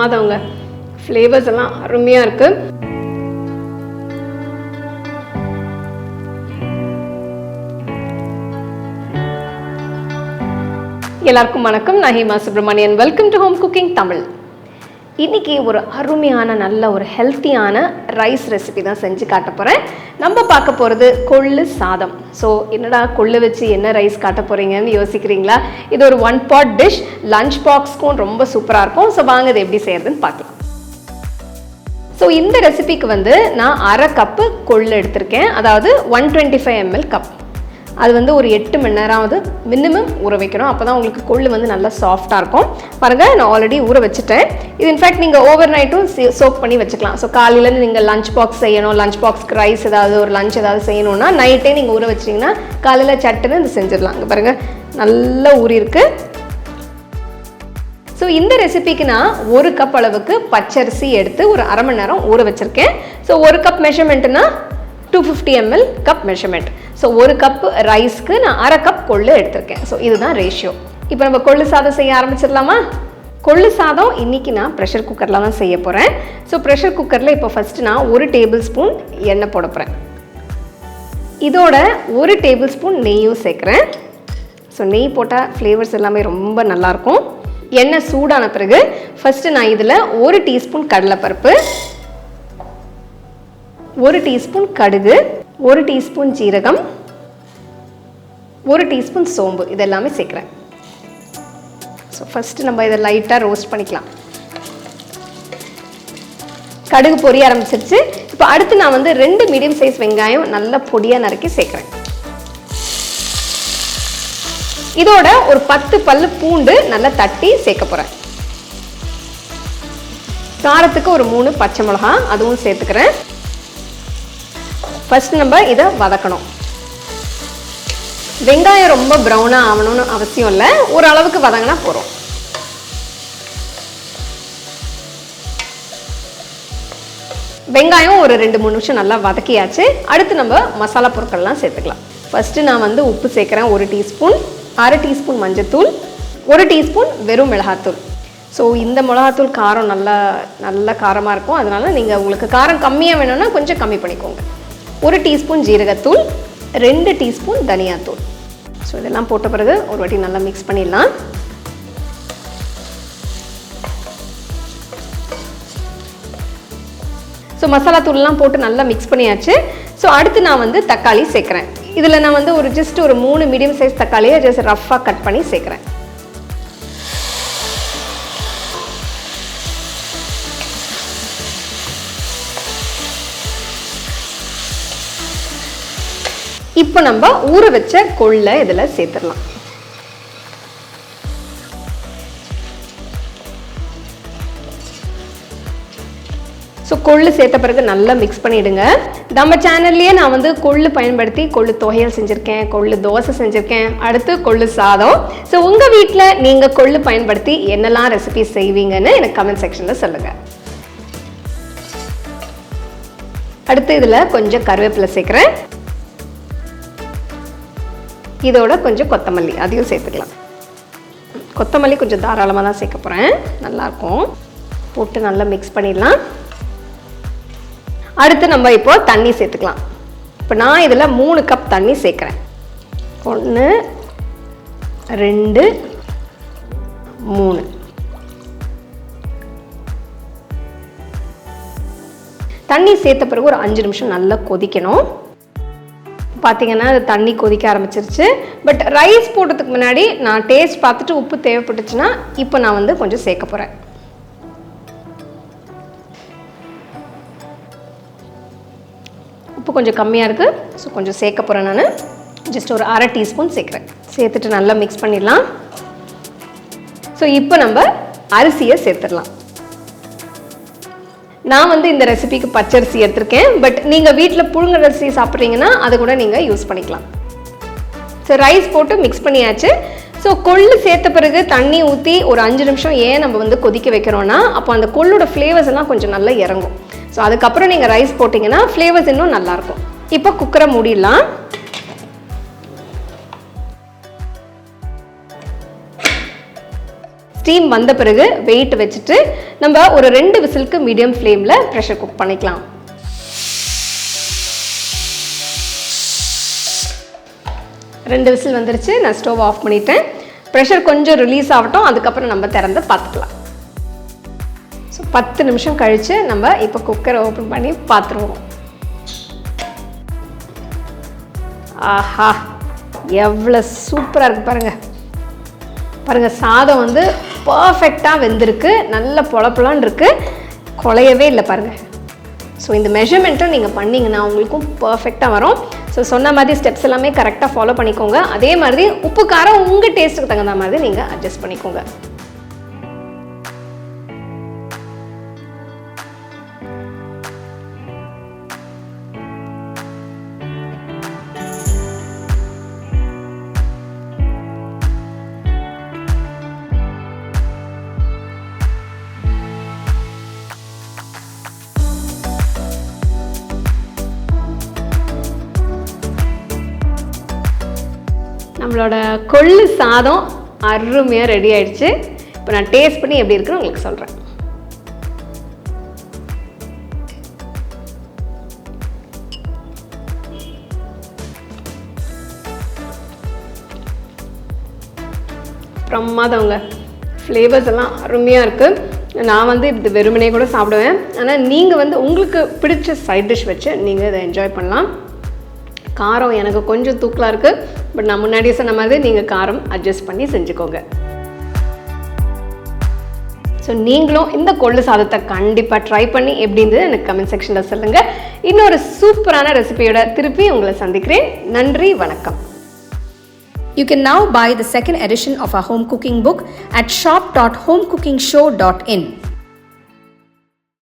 சாதங்க. Flavours எல்லாம் அருமையாக இருக்குது. எல்லாருக்கும் வணக்கம். நான் Hema Subramanian. Welcome to home cooking Tamil. இன்றைக்கி ஒரு அருமையான நல்ல ஒரு ஹெல்த்தியான ரைஸ் ரெசிபி தான் செஞ்சு காட்ட போகிறேன். நம்ம பார்க்க போகிறது கொள்ளு சாதம். ஸோ என்னடா கொள்ளு வச்சு என்ன ரைஸ் காட்ட போகிறீங்கன்னு யோசிக்கிறீங்களா? இது ஒரு 1 pot டிஷ். லஞ்ச் பாக்ஸ்க்கும் ரொம்ப சூப்பராக இருக்கும். ஸோ வாங்க இது எப்படி செய்யறதுன்னு பார்க்கலாம். ஸோ இந்த ரெசிபிக்கு நான் 1/2 கப்பு கொள்ளு எடுத்திருக்கேன். அதாவது 125 ml கப். அது ஒரு 8 மணி நேரமாவது மினிமம் ஊற வைக்கணும். அப்போ தான் உங்களுக்கு கொள்ளு நல்லா சாஃப்டாக இருக்கும். பாருங்கள், நான் ஆல்ரெடி ஊற வச்சுட்டேன். இது இன்ஃபேக்ட் நீங்கள் ஓவர் நைட்டும் சோக் பண்ணி வச்சுக்கலாம். ஸோ காலையிலேருந்து நீங்கள் லஞ்ச் பாக்ஸ் செய்யணும், லஞ்ச் பாக்ஸ்க்கு ரைஸ் ஏதாவது ஒரு லஞ்ச் ஏதாவது செய்யணும்னா நைட்டே நீங்கள் ஊற வச்சிட்டிங்கன்னா காலையில் சட்டுன்னு இது செஞ்சிடலாம். இங்கே பாருங்கள், நல்லா ஊறி இருக்கு. ஸோ இந்த ரெசிபிக்கு நான் 1 கப் அளவுக்கு பச்சரிசி எடுத்து ஒரு 1/2 மணி நேரம் ஊற வச்சுருக்கேன். ஸோ 1 கப் மெஷர்மெண்ட்டுனா 250 ml cup measurement. So 1 cup ரைஸ்க்கு நான் 1/2 கப் கொள்ளு எடுத்திருக்கேன். ஸோ இதுதான் ரேஷியோ. இப்போ நம்ம கொள்ளு சாதம் செய்ய ஆரம்பிச்சிடலாமா? கொள்ளு சாதம் இன்றைக்கி நான் ப்ரெஷர் குக்கரில் தான் செய்ய போகிறேன். ஸோ ப்ரெஷர் குக்கரில் இப்போ ஃபஸ்ட்டு நான் 1 டேபிள் ஸ்பூன் எண்ணெய் போட போகிறேன். இதோட 1 டேபிள் ஸ்பூன் நெய்யும் சேர்க்குறேன். ஸோ நெய் போட்டால் ஃப்ளேவர்ஸ் எல்லாமே ரொம்ப நல்லாயிருக்கும். எண்ணெய் சூடான பிறகு ஃபஸ்ட்டு நான் இதில் 1 டீஸ்பூன் கடலைப்பருப்பு, 1 டீஸ்பூன் கடுகு, 1 டீஸ்பூன் ஜீரகம், 1 டீஸ்பூன் சோம்பு இதெல்லாமே சேர்க்குறேன். ஸோ ஃபஸ்ட்டு நம்ம இதை லைட்டாக ரோஸ்ட் பண்ணிக்கலாம். கடுகு பொரிய ஆரம்பிச்சிருச்சு. இப்போ அடுத்து நான் 2 மீடியம் சைஸ் வெங்காயம் நல்லா பொடியாக நறுக்கி சேர்க்குறேன். இதோட ஒரு 10 பல்லு பூண்டு நல்லா தட்டி சேர்க்க போகிறேன். காரத்துக்கு ஒரு 3 பச்சை மிளகா அதுவும் சேர்த்துக்கிறேன். ஃபர்ஸ்ட் நம்ம இதை வதக்கணும். வெங்காயம் ரொம்ப ப்ரௌனாக ஆகணும்னு அவசியம் இல்லை, ஓரளவுக்கு வதங்கினா போகிறோம். வெங்காயம் ஒரு 2-3 நிமிஷம் நல்லா வதக்கியாச்சு. அடுத்து நம்ம மசாலா பொருட்கள்லாம் சேர்த்துக்கலாம். ஃபஸ்ட்டு நான் உப்பு சேர்க்குறேன் 1 டீஸ்பூன், 1/2 டீஸ்பூன் மஞ்சத்தூள், 1 டீஸ்பூன் வெறும் மிளகாத்தூள். ஸோ இந்த மிளகாத்தூள் காரம் நல்ல காரமாக இருக்கும். அதனால் நீங்கள் உங்களுக்கு காரம் கம்மியாக வேணும்னா கொஞ்சம் கம்மி பண்ணிக்கோங்க. 1 டீஸ்பூன் ஜீரகத்தூள், 2 டீஸ்பூன் தனியாத்தூள். ஸோ இதெல்லாம் போட்ட பிறகு ஒரு வாட்டி நல்லா மிக்ஸ் பண்ணிடலாம். ஸோ மசாலா தூள்லாம் போட்டு நல்லா மிக்ஸ் பண்ணியாச்சு. ஸோ அடுத்து நான் தக்காளி சேர்க்குறேன். இதில் நான் ஒரு 3 மீடியம் சைஸ் தக்காளியை ஜஸ்ட் ரஃப்பாக கட் பண்ணி சேர்க்குறேன். இப்போ நம்ம ஊற வச்ச கொள்ளை இதில் சேர்த்துடலாம். ஸோ கொள்ளு சேர்த்த பிறகு நல்லா மிக்ஸ் பண்ணிவிடுங்க. நம்ம சேனல்லையே நான் கொள்ளு பயன்படுத்தி கொள்ளு துவையல் செஞ்சுருக்கேன், கொள்ளு தோசை செஞ்சுருக்கேன், அடுத்து கொள்ளு சாதம். ஸோ உங்கள் வீட்டில் நீங்கள் கொள்ளு பயன்படுத்தி என்னெல்லாம் ரெசிபி செய்வீங்கன்னு எனக்கு கமெண்ட் செக்ஷனில் சொல்லுங்கள். அடுத்து இதில் கொஞ்சம் கருவேப்பிலை சேர்க்குறேன். இதோட கொஞ்சம் கொத்தமல்லி அதையும் சேர்த்துக்கலாம். கொத்தமல்லி கொஞ்சம் தாராளமாக தான் சேர்க்க போகிறேன், நல்லாயிருக்கும். போட்டு நல்லா மிக்ஸ் பண்ணிடலாம். அடுத்து நம்ம இப்போ தண்ணி சேர்த்துக்கலாம். இப்போ நான் இதில் 3 கப் தண்ணி சேர்க்குறேன். 1 2 3. தண்ணி சேர்த்த பிறகு ஒரு 5 நிமிஷம் நல்லா கொதிக்கணும். பார்த்தீங்கன்னா அது தண்ணி கொதிக்க ஆரம்பிச்சிருச்சு. பட் ரைஸ் போடுறதுக்கு முன்னாடி நான் டேஸ்ட் பார்த்துட்டு உப்பு தேவைப்பட்டுச்சுன்னா இப்போ நான் கொஞ்சம் சேர்க்க போகிறேன். உப்பு கொஞ்சம் கம்மியாக இருக்குது, ஸோ கொஞ்சம் சேர்க்க போகிறேன். நான் ஜஸ்ட் ஒரு 1/2 டீஸ்பூன் சேர்க்குறேன். சேர்த்துட்டு நல்லா மிக்ஸ் பண்ணிடலாம். ஸோ இப்போ நம்ம அரிசியை சேர்த்துடலாம். நான் இந்த ரெசிபிக்கு பச்சரிசி எடுத்திருக்கேன். பட் நீங்கள் வீட்டில் புழுங்கல் அரிசி சாப்பிட்றீங்கன்னா அதை கூட நீங்கள் யூஸ் பண்ணிக்கலாம். ஸோ ரைஸ் போட்டு மிக்ஸ் பண்ணியாச்சு. ஸோ கொள்ளு சேர்த்த பிறகு தண்ணி ஊற்றி ஒரு 5 நிமிஷம் ஏன் நம்ம கொதிக்க வைக்கிறோன்னா அப்போ அந்த கொள்ளோட ஃப்ளேவர்ஸ் எல்லாம் கொஞ்சம் நல்லா இறங்கும். ஸோ அதுக்கப்புறம் நீங்கள் ரைஸ் போட்டிங்கன்னா ஃப்ளேவர்ஸ் இன்னும் நல்லாயிருக்கும். இப்போ குக்கரை மூடிடலாம். ஸ்டீம் வந்த பிறகு வெயிட் வச்சுட்டு நம்ம ஒரு 2 விசிலுக்கு மீடியம் ஃப்ளேமில் ப்ரெஷர் குக் பண்ணிக்கலாம். ரெண்டு விசில் வந்துருச்சு. நான் ஸ்டவ் ஆஃப் பண்ணிட்டேன். ப்ரெஷர் கொஞ்சம் ரிலீஸ் ஆகட்டும், அதுக்கப்புறம் நம்ம திறந்து பார்த்துக்கலாம். ஸோ 10 நிமிஷம் கழித்து நம்ம இப்போ குக்கரை ஓப்பன் பண்ணி பார்த்துருவோம். ஆஹா, எவ்வளோ சூப்பராக இருக்குது பாருங்கள். பாருங்கள், சாதம் வந்து பர்ஃபெக்டாக வெந்திருக்கு, நல்ல பொலப்பொலன்னு இருக்குது, குலையவே இல்லை பாருங்கள். ஸோ இந்த மெஷர்மெண்ட்டும் நீங்கள் பண்ணிங்கன்னா உங்களுக்கும் பர்ஃபெக்டாக வரும். ஸோ சொன்ன மாதிரி ஸ்டெப்ஸ் எல்லாமே கரெக்டாக ஃபாலோ பண்ணிக்கோங்க. அதே மாதிரி உப்பு காரம் உங்கள் டேஸ்ட்டுக்கு தகுந்த மாதிரி நீங்கள் அட்ஜஸ்ட் பண்ணிக்கோங்க. நம்மளோட கொள்ளு சாதம் அருமையாக ரெடி ஆயிடுச்சு. இப்போ நான் டேஸ்ட் பண்ணி எப்படி இருக்குன்னு உங்களுக்கு சொல்கிறேன். பிரமாதங்க, ஃப்ளேவர்ஸ் எல்லாம் அருமையாக இருக்குது. நான் வந்து இது வெறுமனே கூட சாப்பிடுவேன். ஆனால் நீங்கள் வந்து உங்களுக்கு பிடிச்ச சைட் டிஷ் வச்சு நீங்கள் இதை என்ஜாய் பண்ணலாம். காரம் எனக்கு கொஞ்சம் தூக்கலாக இருக்குது, பட் நான் முன்னாடியே சொன்ன மாதிரி நீங்கள் காரம் அட்ஜஸ்ட் பண்ணி செஞ்சுக்கோங்க. ஸோ நீங்களும் இந்த கொள்ளு சாதத்தை கண்டிப்பாக ட்ரை பண்ணி எப்படி இருந்தது எனக்கு கமெண்ட் செக்ஷனில் சொல்லுங்கள். இன்னொரு சூப்பரான ரெசிபியோட திருப்பி உங்களை சந்திக்கிறேன். நன்றி, வணக்கம். You can now buy the second edition of our home cooking book at shop.homecookingshow.in.